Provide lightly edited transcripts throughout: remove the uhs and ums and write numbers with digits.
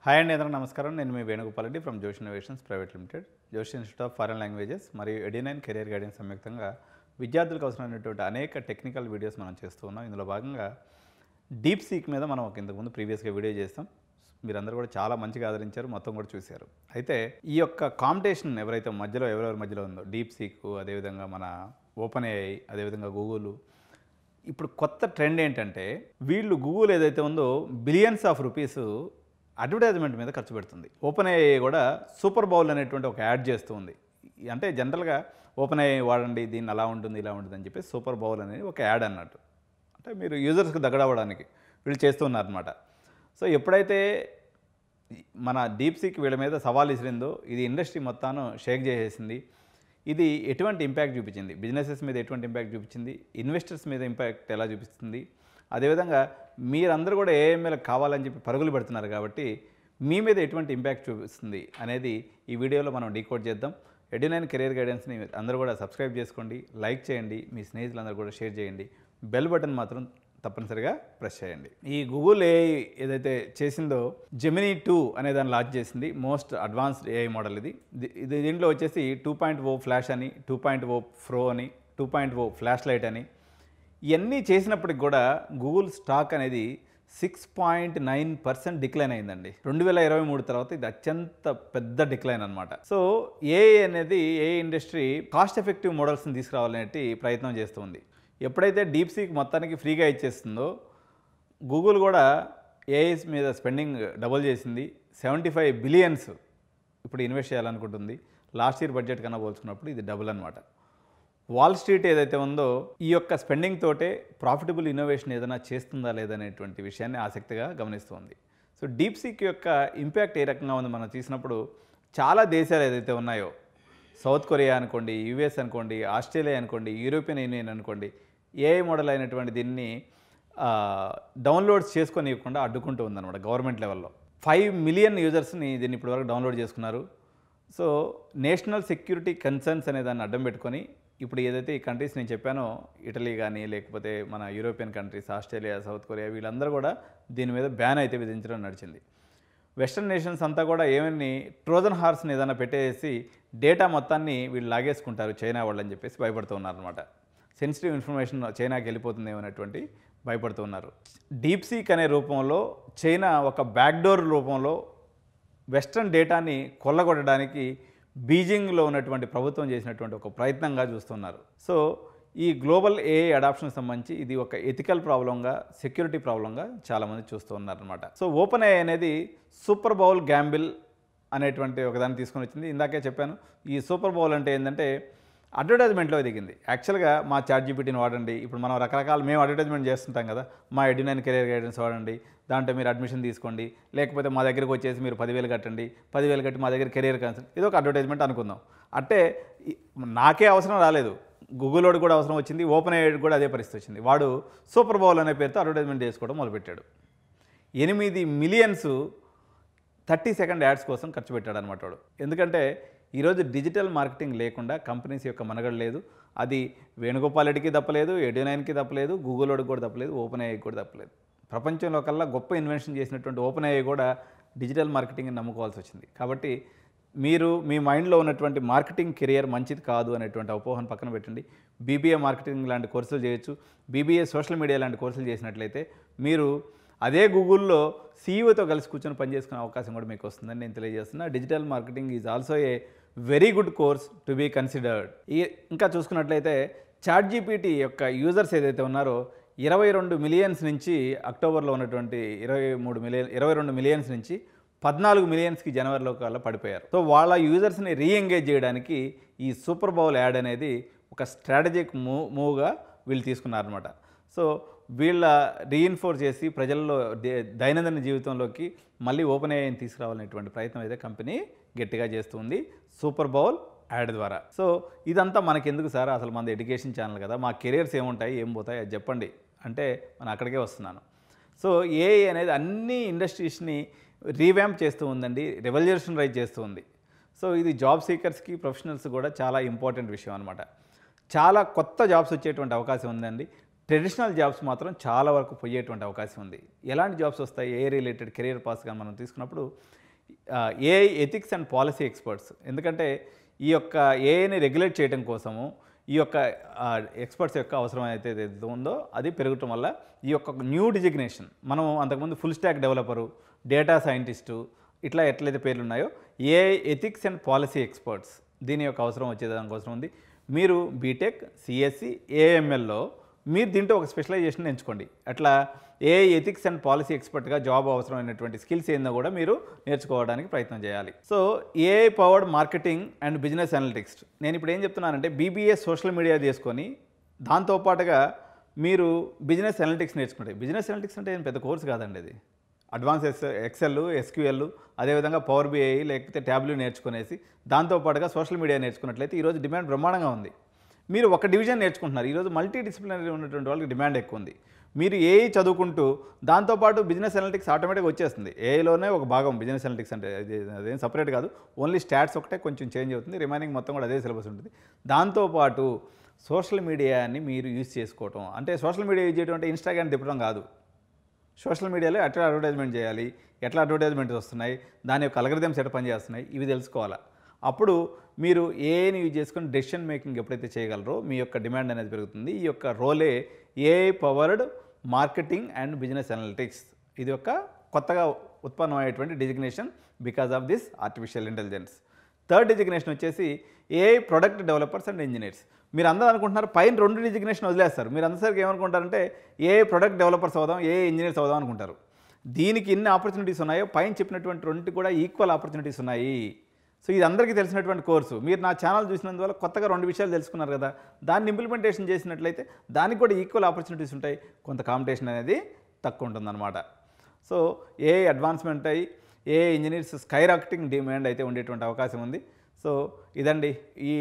Hi అండి, అందరికీ నమస్కారం. నేను మీ వేణుగోపాల్ రెడ్డి ఫ్రమ్ జోష్ ఇన్నోవేషన్స్ ప్రైవేట్ లిమిటెడ్, జోష్ ఇన్స్టిట్యూట్ ఆఫ్ ఫారెన్ లాంగ్వేజెస్ మరియు ఎడినైన్ కెరియర్ గైడెన్స్ సంయుక్తంగా విద్యార్థులకు అవసరమైనటువంటి అనేక టెక్నికల్ వీడియోస్ మనం చేస్తూ ఉన్నాం. ఇందులో భాగంగా డీప్ సీక్ మీద మనం ఇంతకుముందు ప్రీవియస్గా వీడియో చేస్తాం. మీరందరూ కూడా చాలా మంచిగా ఆదరించారు, మొత్తం కూడా చూశారు. అయితే ఈ యొక్క కాంపిటీషన్ ఎవరైతే ఎవరెవరి మధ్యలో ఉందో డీప్ సీక్, అదేవిధంగా మన ఓపెన్ ఏఐ, అదేవిధంగా గూగుల్, ఇప్పుడు కొత్త ట్రెండ్ ఏంటంటే వీళ్ళు గూగుల్ ఏదైతే ఉందో బిలియన్స్ ఆఫ్ రూపీస్ అడ్వర్టైజ్మెంట్ మీద ఖర్చు పెడుతుంది. ఓపెన్ ఏఐ కూడా సూపర్ బౌల్ అనేటువంటి ఒక యాడ్ చేస్తూ ఉంది. అంటే జనరల్గా ఓపెన్ ఏఐ వాడండి, దీన్ని అలా ఉంటుంది ఇలా ఉంటుంది అని చెప్పి సూపర్ బౌల్ అనేది ఒక యాడ్ అన్నట్టు. అంటే మీరు యూజర్స్కి దగ్గరవ్వడానికి వీళ్ళు చేస్తున్నారన్నమాట. సో ఎప్పుడైతే మన డీప్ సీక్ వీళ్ళ మీద సవాల్ ఇసిరిందో ఇది ఇండస్ట్రీ మొత్తాను షేక్ చేసేసింది. ఇది ఎటువంటి ఇంపాక్ట్ చూపించింది, బిజినెసెస్ మీద ఎటువంటి ఇంపాక్ట్ చూపించింది, ఇన్వెస్టర్స్ మీద ఇంపాక్ట్ ఎలా చూపిస్తుంది, అదేవిధంగా మీరందరూ కూడా ఏఎంఎల్ కావాలని చెప్పి పరుగులు పెడుతున్నారు కాబట్టి మీ మీద ఎటువంటి ఇంపాక్ట్ చూపిస్తుంది అనేది ఈ వీడియోలో మనం డీకోడ్ చేద్దాం. ఎడినైన్ కెరియర్ గైడెన్స్ని అందరూ కూడా సబ్స్క్రైబ్ చేసుకోండి, లైక్ చేయండి, మీ స్నేహితులందరూ కూడా షేర్ చేయండి, బెల్ బటన్ మాత్రం తప్పనిసరిగా ప్రెస్ చేయండి. ఈ గూగుల్ ఏఐ ఏదైతే చేసిందో జెమినీ 2 అనే దాన్ని లాంచ్ చేసింది. మోస్ట్ అడ్వాన్స్డ్ ఏఐ మోడల్ ఇది. దీంట్లో వచ్చేసి 2.0 ఫ్లాష్ అని, 2.0 ప్రో అని, 2.0 ఫ్లాష్ లైట్ అని ఇవన్నీ చేసినప్పటికి కూడా గూగుల్ స్టాక్ అనేది 6.9% డిక్లైన్ అయిందండి. 2023 తర్వాత ఇది అత్యంత పెద్ద డిక్లైన్ అనమాట. సో ఏఐ అనేది ఏఐ ఇండస్ట్రీ కాస్ట్ ఎఫెక్టివ్ మోడల్స్ని తీసుకురావాలనేటి ప్రయత్నం చేస్తుంది. ఎప్పుడైతే డీప్ సీక్ మొత్తానికి ఫ్రీగా ఇచ్చేస్తుందో గూగుల్ కూడా ఏఐ మీద స్పెండింగ్ డబుల్ చేసింది. 75 బిలియన్స్ ఇప్పుడు ఇన్వెస్ట్ చేయాలనుకుంటుంది. లాస్ట్ ఇయర్ బడ్జెట్ కన్నా పోల్చుకున్నప్పుడు ఇది డబుల్ అనమాట. వాల్ స్ట్రీట్ ఏదైతే ఉందో ఈ యొక్క స్పెండింగ్ తోటే ప్రాఫిటబుల్ ఇన్నోవేషన్ ఏదైనా చేస్తుందా లేదనేటువంటి విషయాన్ని ఆసక్తిగా గమనిస్తుంది. సో డీప్ సీక్ యొక్క ఇంపాక్ట్ ఏ రకంగా ఉంది మనం చూసినప్పుడు చాలా దేశాలు ఏదైతే ఉన్నాయో, సౌత్ కొరియా అనుకోండి, యుఎస్ అనుకోండి, ఆస్ట్రేలియా అనుకోండి, యూరోపియన్ యూనియన్ అనుకోండి, ఏఐ మోడల్ అయినటువంటి దీన్ని డౌన్లోడ్స్ చేసుకొని ఇవ్వకుండా అడ్డుకుంటూ ఉందన్నమాట గవర్నమెంట్ లెవెల్లో. 5 మిలియన్ యూజర్స్ని దీన్ని ఇప్పటివరకు డౌన్లోడ్ చేసుకున్నారు. సో నేషనల్ సెక్యూరిటీ కన్సర్న్స్ అనే దాన్ని అడ్డం పెట్టుకొని ఇప్పుడు ఏదైతే ఈ కంట్రీస్ నేను చెప్పానో, ఇటలీ కానీ లేకపోతే మన European countries, Australia, south Korea, వీళ్ళందరూ కూడా దీని మీద బ్యాన్ అయితే విధించడం నడిచింది. వెస్టర్న్ నేషన్స్ అంతా కూడా ఏమని ట్రోజన్ హార్స్ని ఏదైనా పెట్టేసి డేటా మొత్తాన్ని వీళ్ళు లాగేసుకుంటారు చైనా వాళ్ళు అని చెప్పేసి భయపడుతూ ఉన్నారనమాట. సెన్సిటివ్ ఇన్ఫర్మేషన్ చైనాకి వెళ్ళిపోతుందేమో అనేటువంటి భయపడుతూ ఉన్నారు. డీప్ సీక్ అనే రూపంలో చైనా ఒక బ్యాక్డోర్ రూపంలో వెస్ట్రన్ డేటాని కొల్లగొట్టడానికి బీజింగ్లో ఉన్నటువంటి ప్రభుత్వం చేసినటువంటి ఒక ప్రయత్నంగా చూస్తున్నారు. సో ఈ గ్లోబల్ ఏఐ అడాప్షన్ సంబంధించి ఇది ఒక ఎథికల్ ప్రాబ్లంగా, సెక్యూరిటీ ప్రాబ్లంగా చాలామంది చూస్తూ ఉన్నారనమాట. సో ఓపెన్ ఏఐ అనేది సూపర్ బౌల్ గ్యాంబిల్ అనేటువంటి ఒకదాన్ని తీసుకొని వచ్చింది. ఇందాకే చెప్పాను, ఈ సూపర్ బౌల్ అంటే ఏంటంటే అడ్వర్టైజ్మెంట్లో దిగింది. యాక్చువల్గా మా చాట్ జీపీటీని వాడండి, ఇప్పుడు మనం మేము అడ్వర్టైజ్మెంట్ చేస్తుంటాం కదా, మా ఎడినైన్ కెరియర్ గైడెన్స్ వాడండి, దాంట్లో మీరు అడ్మిషన్ తీసుకోండి, లేకపోతే మా దగ్గరికి వచ్చేసి మీరు 10,000 కట్టండి, 10,000 కట్టి మా దగ్గర కెరియర్ కన్సల్ట్, ఇది ఒక అడ్వర్టైజ్మెంట్ అనుకుందాం. అంటే నాకే అవసరం రాలేదు, గూగుల్ వాడు కూడా అవసరం వచ్చింది, ఓపెన్ ఏఐ కూడా అదే పరిస్థితి వచ్చింది. వాడు సూపర్ బౌల్ అనే పేరుతో అడ్వర్టైజ్మెంట్ చేసుకోవడం మొదలుపెట్టాడు. 8 మిలియన్స్ 30 సెకండ్ యాడ్స్ కోసం ఖర్చు పెట్టాడు అనమాట వాడు. ఎందుకంటే ఈరోజు డిజిటల్ మార్కెటింగ్ లేకుండా కంపెనీస్ యొక్క మనుగడ లేదు. అది వేణుగోపాల్ రెడ్డికి తప్పలేదు, ఎడినైన్కి తప్పలేదు, గూగుల్ వాడికి కూడా తప్పలేదు, ఓపెన్ ఏఐకి కూడా తప్పలేదు. ప్రపంచంలో కల్లా గొప్ప ఇన్వెన్షన్ చేసినటువంటి ఓపెన్ ఏఐ కూడా డిజిటల్ మార్కెటింగ్ని నమ్ముకోవాల్సి వచ్చింది. కాబట్టి మీరు మీ మైండ్లో ఉన్నటువంటి మార్కెటింగ్ కెరియర్ మంచిది కాదు అనేటువంటి అపోహను పక్కన పెట్టండి. బీబీఏ మార్కెటింగ్ లాంటి కోర్సులు చేయొచ్చు, బీబీఏ సోషల్ మీడియా లాంటి కోర్సులు చేసినట్లయితే మీరు అదే గూగుల్లో సీఈఓతో కలిసి కూర్చొని పనిచేసుకునే అవకాశం కూడా మీకు వస్తుందని నేను తెలియజేస్తున్నా. Digital marketing is also a very good course to be considered. ఇంకా చూసుకున్నట్లయితే చాట్ జీపీటీ యొక్క యూజర్స్ ఏదైతే ఉన్నారో 22 మిలియన్స్ నుంచి అక్టోబర్లో ఉన్నటువంటి 22 మిలియన్స్ నుంచి 14 మిలియన్స్కి జనవరిలో కల్లా పడిపోయారు. సో వాళ్ళ యూజర్స్ని రీఎంగేజ్ చేయడానికి ఈ సూపర్ బౌల్ యాడ్ అనేది ఒక స్ట్రాటజిక్ మూవ్గా వీళ్ళు తీసుకున్నారనమాట. సో వీళ్ళ రీఇన్ఫోర్స్ చేసి ప్రజల్లో దైనందిన జీవితంలోకి మళ్ళీ ఓపెన్ ఏఐని తీసుకురావాలనేటువంటి ప్రయత్నం అయితే కంపెనీ గట్టిగా చేస్తుంది సూపర్ బౌల్ యాడ్ ద్వారా. సో ఇదంతా మనకెందుకు సార్, అసలు మన ఎడ్యుకేషన్ ఛానల్ కదా, మా కెరియర్స్ ఏముంటాయి ఏం పోతాయి అది చెప్పండి అంటే మనం అక్కడికే వస్తున్నాను. సో ఏఐ అనేది అన్ని ఇండస్ట్రీస్ని రీవ్యాంప్ చేస్తూ ఉందండి, రెవల్యూషనరైజ్ చేస్తూ ఉంది. సో ఇది జాబ్ సీకర్స్కి, ప్రొఫెషనల్స్ కూడా చాలా ఇంపార్టెంట్ విషయం అనమాట. చాలా కొత్త జాబ్స్ వచ్చేటువంటి అవకాశం ఉందండి. ట్రెడిషనల్ జాబ్స్ మాత్రం చాలా వరకు పోయేటువంటి అవకాశం ఉంది. ఎలాంటి జాబ్స్ వస్తాయి? ఏఐ రిలేటెడ్ కెరియర్ పాస్గా మనం తీసుకున్నప్పుడు AI ethics and policy experts. ఎందుకంటే ఈ యొక్క ఏఐని రెగ్యులేట్ చేయడం కోసము ఈ యొక్క ఎక్స్పర్ట్స్ యొక్క అవసరం అయితే ఏదైతే ఉందో అది పెరగటం వల్ల ఈ యొక్క న్యూ డిజిగ్నేషన్, మనం అంతకుముందు full stock developer, data scientist, ఇట్లా ఎట్లయితే పేర్లు ఉన్నాయో AI ethics and policy experts దీని యొక్క అవసరం వచ్చేదానికోసం ఉంది. మీరు బీటెక్, సిఎస్సి, ఏఎంఎల్లో మీరు దీంట్లో ఒక స్పెషలైజేషన్ ఎంచుకోండి. అట్లా ఏఐ ఎథిక్స్ అండ్ పాలసీ ఎక్స్పర్ట్గా జాబ్ అవసరమైనటువంటి స్కిల్స్ ఏందో కూడా మీరు నేర్చుకోవడానికి ప్రయత్నం చేయాలి. So AI powered marketing and business analytics. నేను ఇప్పుడు ఏం చెప్తున్నానంటే బీబీఏ సోషల్ మీడియా తీసుకొని దాంతోపాటుగా మీరు బిజినెస్ అనలిటిక్స్ నేర్చుకుంటే, బిజినెస్ అనలిటిక్స్ అంటే ఏం పెద్ద కోర్సు కాదండి. అది అడ్వాన్స్ ఎక్సెల్, ఎస్క్యూఎల్, అదేవిధంగా పవర్ బిఐ లేకపోతే ట్యాబ్లూ నేర్చుకునేసి దాంతోపాటుగా సోషల్ మీడియా నేర్చుకున్నట్లయితే ఈరోజు డిమాండ్ బ్రహ్మాండంగా ఉంది. మీరు ఒక డివిజన్ నేర్చుకుంటున్నారు. ఈరోజు మల్టీ డిసిప్లినరీ ఉన్నటువంటి వాళ్ళకి డిమాండ్ ఎక్కువ ఉంది. మీరు ఏఐ చదువుకుంటూ దాంతోపాటు బిజినెస్ అనలిటిక్స్ ఆటోమేటిక్గా వచ్చేస్తుంది. ఏఐలోనే ఒక భాగం బిజినెస్ అనలిటిక్స్ అంటే అదేం సపరేట్ కాదు. ఓన్లీ స్టాట్స్ ఒకటే కొంచెం చేంజ్ అవుతుంది, రిమైనింగ్ మొత్తం కూడా అదే సిలబస్ ఉంటుంది. దాంతోపాటు సోషల్ మీడియాని మీరు యూజ్ చేసుకోవటం, అంటే సోషల్ మీడియా యూజ్ చేయడం అంటే ఇన్స్టాగ్రామ్ తిప్పడం కాదు. సోషల్ మీడియాలో ఎట్లా అడ్వర్టైజ్మెంట్ చేయాలి, ఎట్లా అడ్వర్టైజ్మెంట్స్ వస్తున్నాయి, దాని యొక్క అల్గరిథమ్స్ ఎట్లా పనిచేస్తున్నాయి, ఇవి తెలుసుకోవాలా. అప్పుడు మీరు ఏఐని యూజ్ చేసుకుని డెసిషన్ మేకింగ్ ఎప్పుడైతే చేయగలరో మీ యొక్క డిమాండ్ అనేది పెరుగుతుంది. ఈ యొక్క role AI powered marketing and business analytics. ఇది ఒక కొత్తగా ఉత్పన్నమయ్యేటువంటి designation because of this artificial intelligence. Third designation వచ్చేసి AI product developers and engineers. మీరు అందరూ అనుకుంటున్నారు పైన 2 డిజిగ్నేషన్ వదిలేస్తారు. మీరు అందరికీ ఏమనుకుంటారంటే ఏఐ ప్రొడక్ట్ డెవలపర్స్ అవుదాం, ఏఐ ఇంజనీర్స్ అవుదాం అనుకుంటారు. దీనికి ఎన్ని ఆపర్చునిటీస్ ఉన్నాయో పైన చెప్పినటువంటి 2 కూడా ఈక్వల్ ఆపర్చునిటీస్ ఉన్నాయి. సో ఇది అందరికీ తెలిసినటువంటి కోర్సు. మీరు నా ఛానల్ చూసినందువల్ల కొత్తగా 2 విషయాలు తెలుసుకున్నారు కదా, దాన్ని ఇంప్లిమెంటేషన్ చేసినట్లయితే దానికి కూడా ఈక్వల్ ఆపర్చునిటీస్ ఉంటాయి, కొంత కాంపిటీషన్ అనేది తక్కువ ఉంటుందన్నమాట. సో ఏఐ అడ్వాన్స్మెంట్ అయ్యి AI engineers sky rocketing demand అయితే ఉండేటువంటి అవకాశం ఉంది. సో ఇదండి ఈ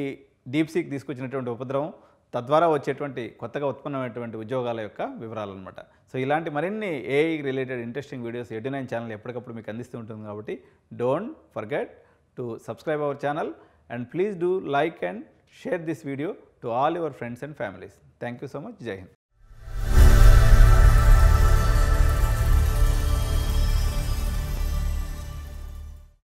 డీప్సీక్ తీసుకొచ్చినటువంటి ఉపద్రవం, తద్వారా వచ్చేటువంటి కొత్తగా ఉత్పన్నమైనటువంటి ఉద్యోగాల యొక్క వివరాలు అనమాట. సో ఇలాంటి మరిన్ని ఏఐ రిలేటెడ్ ఇంట్రెస్టింగ్ వీడియోస్ ఎడ్9 ఛానల్ ఎప్పటికప్పుడు మీకు అందిస్తూ ఉంటుంది. కాబట్టి don't forget to subscribe our channel and please do like and share this video to all your friends and families. Thank you so much. Jai Hind.